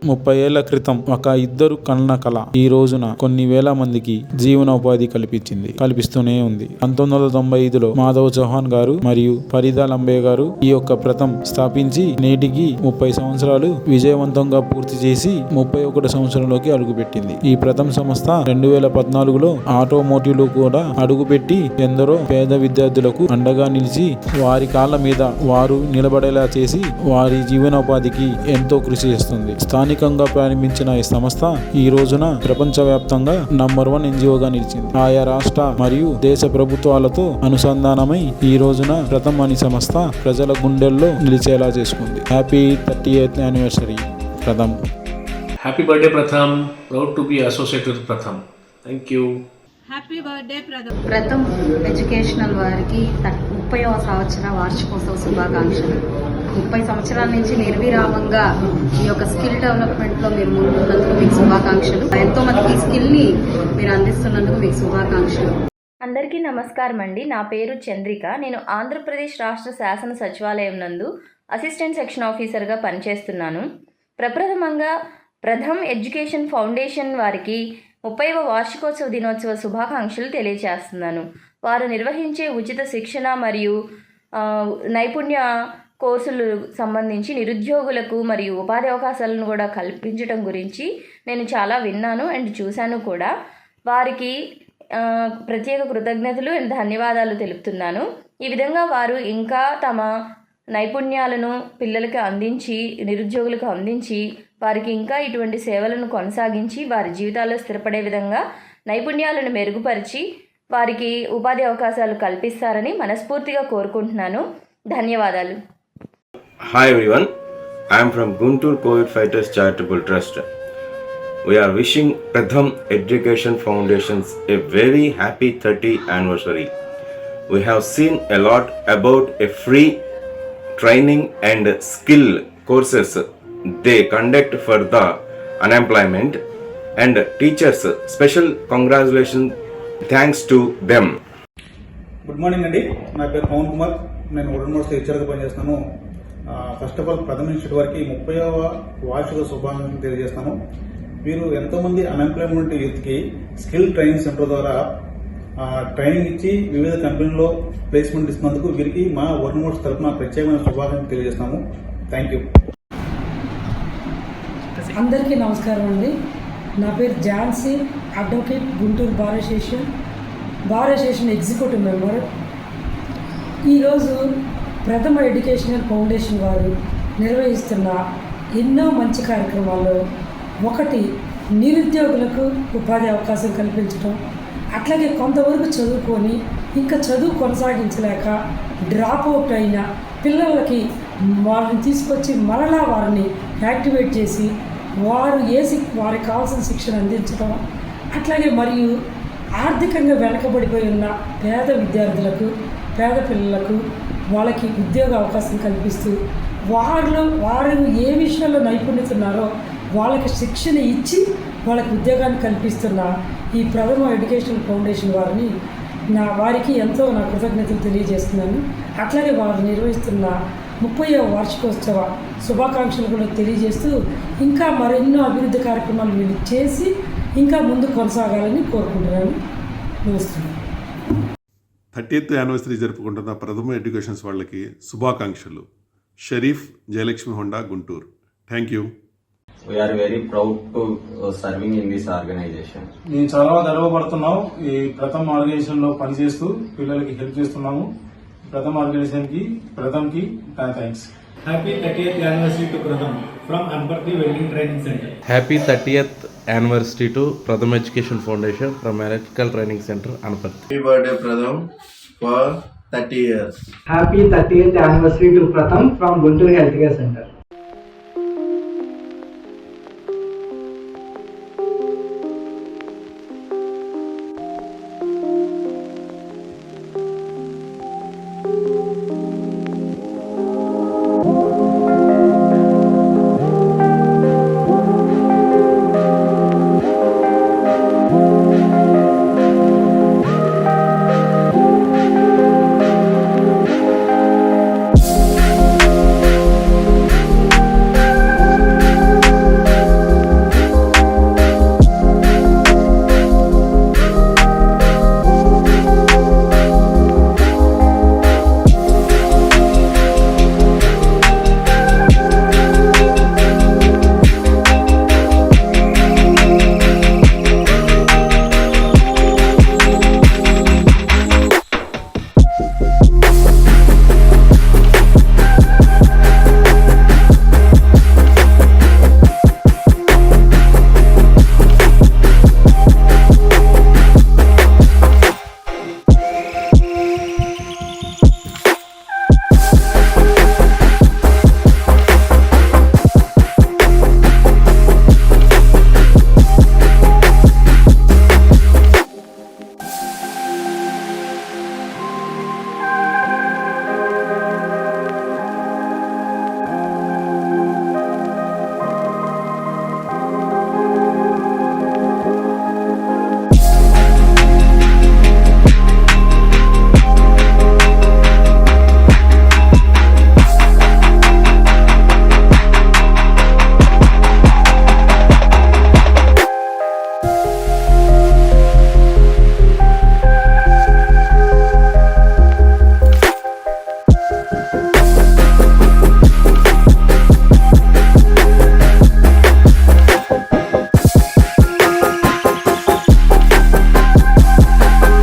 30 ఏళ్ల క్రితం ఒక ఇద్దరు కన్న కళ ఈ రోజున కొన్ని వేల మందికి జీవనోపాధి కల్పిస్తూనే ఉంది. 1995లో మాధవ్ చౌహాన్ గారు మరియు ఫరీదా లంబే గారు ఈ యొక్క ప్రథం స్థాపించి నేటికి 30 సంవత్సరాలు విజయవంతంగా పూర్తి చేసి 31 సంవత్సరంలోకి అడుగుపెట్టింది. ఈ ప్రథం సంస్థ 2014లో ఆటోమోటివ్ లో కూడా అడుగుపెట్టి ఎందరో పేద విద్యార్థులకు అండగా నిలిచి వారి కాళ్ళ మీద వారు నిలబడేలా చేసి వారి జీవనోపాధికి ఎంతో కృషి చేస్తుంది. స్థానికంగా ప్రారంభించిన ఈ సంస్థ ఈ రోజున ప్రపంచవ్యాప్తంగా నంబర్ 1 ఎన్జిఓగా నిలిచింది. ఆయా రాష్ట్ర మరియు దేశ ప్రభుత్వాలతో అనుసంధానమై ఈ రోజున ప్రథమ్ అనే సంస్థ ప్రజల గుండెల్లో నిలిచేలా చేసుకుంది. Happy 38th anniversary Pratham. Happy birthday Pratham. Proud to be associated with Pratham. Thank you. Happy birthday Pratham educational వారికి 30వ సంవత్సర వార్షికోత్సవ శుభాకాంక్షలు. 30 సంవత్సరాల నుంచి నిర్విరామంగా ఈ యొక్క స్కిల్ డెవలప్మెంట్లో మీరు ముందున్నందుకు మీకు శుభాకాంక్షలు. ఎంతో మందికి స్కిల్ని మీరు అందిస్తున్నందుకు మీకు శుభాకాంక్షలు. అందరికీ నమస్కారం అండి. నా పేరు చంద్రిక. నేను ఆంధ్రప్రదేశ్ రాష్ట్ర శాసన సచివాలయం నందు అసిస్టెంట్ సెక్షన్ ఆఫీసర్గా పనిచేస్తున్నాను. ప్రప్రథమంగా ప్రథమ్ ఎడ్యుకేషన్ ఫౌండేషన్ వారికి 30వ వార్షికోత్సవ దినోత్సవ శుభాకాంక్షలు తెలియజేస్తున్నాను. వారు నిర్వహించే ఉచిత శిక్షణ మరియు నైపుణ్య కోర్సులు సంబంధించి నిరుద్యోగులకు మరియు ఉపాధి అవకాశాలను కూడా కల్పించడం గురించి నేను చాలా విన్నాను అండ్ చూశాను కూడా. వారికి ప్రత్యేక కృతజ్ఞతలు అండ్ ధన్యవాదాలు తెలుపుతున్నాను. ఈ విధంగా వారు ఇంకా తమ నైపుణ్యాలను పిల్లలకు అందించి నిరుద్యోగులకు అందించి వారికి ఇంకా ఇటువంటి సేవలను కొనసాగించి వారి జీవితాల్లో స్థిరపడే విధంగా నైపుణ్యాలను మెరుగుపరిచి వారికి ఉపాధి అవకాశాలు కల్పిస్తారని మనస్ఫూర్తిగా కోరుకుంటున్నాను. ధన్యవాదాలు. Hi everyone, I am from Guntur COVID Fighters Charitable Trust. We are wishing Pratham Education Foundations a very happy 30th anniversary. We have seen a lot about a free training and skill courses they conduct for the unemployment and teachers. Special congratulations thanks to them. Good morning అండి. నా పేరు పవన్ కుమార్. నేను ఉడన్మోడ్స్ టీచర్గా పనిచేస్తాను. First of all ప్రథమ institute వారికి 30వ వార్షిక శుభాకాంక్షలు తెలియజేస్తాను. వీరు ఎంతోమంది అన్ఎంప్లాయ్మెంట్ యూత్కి స్కిల్ ట్రైనింగ్ సెంటర్ ద్వారా ట్రైనింగ్ ఇచ్చి వివిధ కంపెనీల్లో ప్లేస్మెంట్ ఇస్తున్నందుకు వీరికి మా ఉడన్మోడ్స్ తరఫున ప్రత్యేకమైన శుభాకాంక్షలు తెలియజేస్తాము. Thank you. అందరికీ నమస్కారం అండి. నా పేరు Jhansi, advocate, Guntur bar association executive member. ఈరోజు ప్రథమ ఎడ్యుకేషనల్ ఫౌండేషన్ వారు నిర్వహిస్తున్న ఎన్నో మంచి కార్యక్రమాల్లో ఒకటి నిరుద్యోగులకు ఉపాధి అవకాశం కల్పించడం, అట్లాగే కొంతవరకు చదువుకొని ఇంకా చదువు కొనసాగించలేక డ్రాప్ అవుట్ అయిన పిల్లలకి వారిని తీసుకొచ్చి మరలా వారిని యాక్టివేట్ చేసి వారికి కావాల్సిన శిక్షణ అందించడం, అట్లాగే మరియు ఆర్థికంగా వెనకబడిపోయి ఉన్న పేద విద్యార్థులకు పేద పిల్లలకు వాళ్ళకి ఉద్యోగ అవకాశం కల్పిస్తూ వారు ఏ విషయంలో నైపుణ్యత ఉన్నారో వాళ్ళకి శిక్షణ ఇచ్చి వాళ్ళకి ఉద్యోగాన్ని కల్పిస్తున్న ఈ ప్రథమ ఎడ్యుకేషనల్ ఫౌండేషన్ వారికి ఎంతో నా కృతజ్ఞతలు తెలియజేస్తున్నాను. అట్లాగే వారు నిర్వహిస్తున్న 30వ వార్షికోత్సవ శుభాకాంక్షలు కూడా తెలియజేస్తూ ఇంకా మరెన్నో అభివృద్ధి కార్యక్రమాలు వీళ్ళు చేసి ఇంకా ముందు కొనసాగాలని కోరుకుంటున్నాను. నమస్కారం. 30th యానివర్సరీ జరుపుకుంటున్న ప్రథమ ఎడ్యుకేషన్స్ వాళ్ళకి శుభాకాంక్షలు. Sharif, Jayalakshmi Honda, Guntur. Thank you. We are very proud to serving in this organization. మేము చాలా గర్వపడుతున్నాం. ఈ ప్రథమ ఆర్గనైజేషన్ లో పనిచేస్తూ పిల్లలకి హెల్ప్ చేస్తున్నాము. ప్రథమ ఆర్గనైజేషన్ కి ప్రథమ్కి thanks. Happy 30th anniversary to Pratham from Anparthi Welding Training Center. Happy 30th anniversary to Pratham Education Foundation from Electrical Training Center, Anparthi. Happy birthday Pratham for 30 years. Happy 30th anniversary to Pratham from Guntur Healthcare Center.